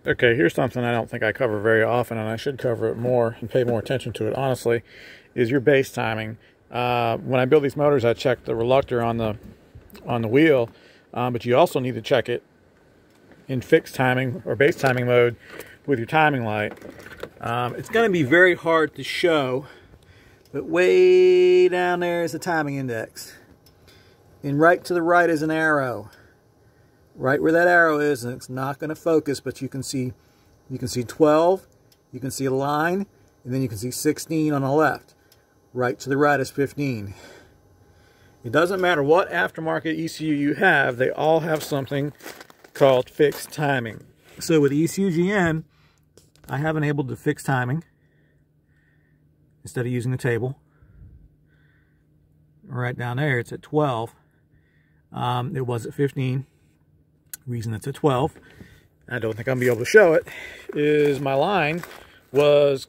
Okay, here's something I don't think I cover very often, and I should cover it more and pay more attention to it, honestly, is your base timing. When I build these motors, I check the reluctor on the wheel, but you also need to check it in fixed timing or base timing mode with your timing light. It's going to be very hard to show, but way down there is the timing index. And right to the right is an arrow. Right where that arrow is, and it's not going to focus, but you can see 12, you can see a line, and then you can see 16 on the left. Right to the right is 15. It doesn't matter what aftermarket ECU you have, they all have something called fixed timing. So with ECU GM, I have enabled the fixed timing instead of using the table. Right down there, it's at 12. It was at 15. Reason it's at 12, I don't think I'm gonna be able to show it, is my line was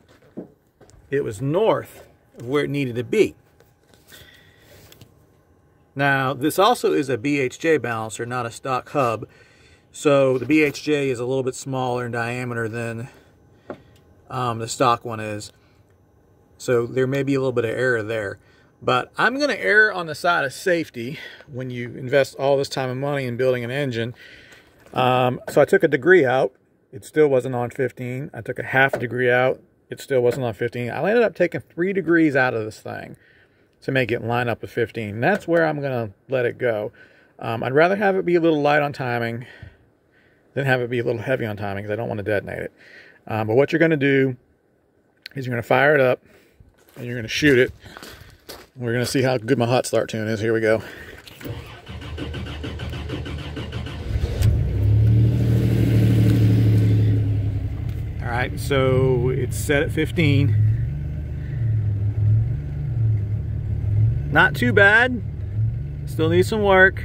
north of where it needed to be. Now this also is a BHJ balancer, not a stock hub, so the BHJ is a little bit smaller in diameter than the stock one is, so there may be a little bit of error there. But I'm going to err on the side of safety when you invest all this time and money in building an engine. So I took a degree out. It still wasn't on 15. I took a half a degree out. It still wasn't on 15. I ended up taking 3 degrees out of this thing to make it line up with 15. That's where I'm going to let it go. I'd rather have it be a little light on timing than have it be a little heavy on timing, because I don't want to detonate it. But what you're going to do is you're going to fire it up and you're going to shoot it. We're going to see how good my hot start tune is. Here we go. All right, so it's set at 15. Not too bad. Still needs some work.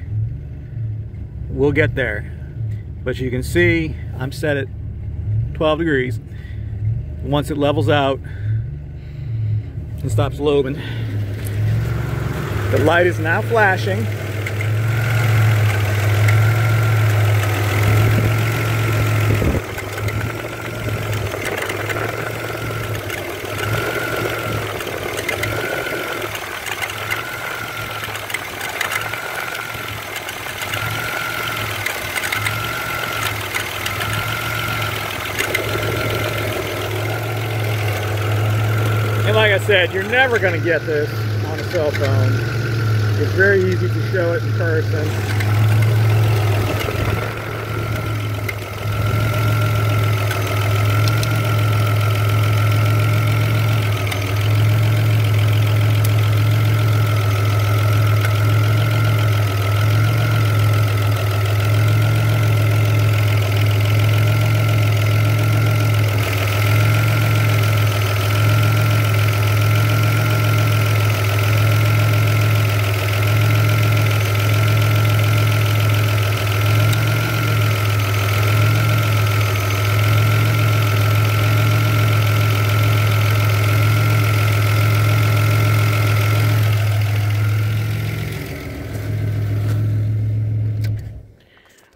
We'll get there. But you can see I'm set at 12 degrees. Once it levels out and stops lobing, the light is now flashing. And like I said, you're never going to get this on a cell phone. It's very easy to show it in person.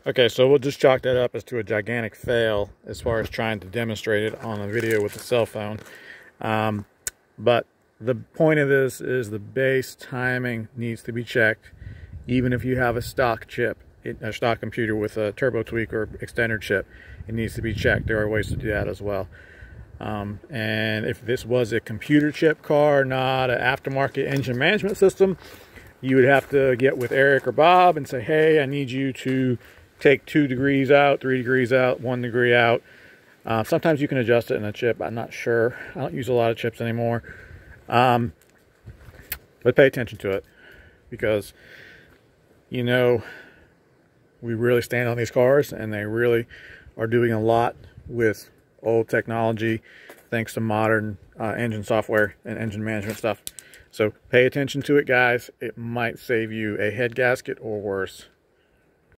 Okay, so we'll just chalk that up as to a gigantic fail as far as trying to demonstrate it on a video with a cell phone. But the point of this is the base timing needs to be checked, even if you have a stock chip, a stock computer with a turbo tweak or extender chip. It needs to be checked. There are ways to do that as well. And if this was a computer chip car, not an aftermarket engine management system, you would have to get with Eric or Bob and say, hey, I need you to take 2 degrees out, 3 degrees out, 1 degree out. Sometimes you can adjust it in a chip. I'm not sure. I don't use a lot of chips anymore. But pay attention to it, because, you know, we really stand on these cars, and they really are doing a lot with old technology thanks to modern engine software and engine management stuff. So pay attention to it, guys. It might save you a head gasket or worse.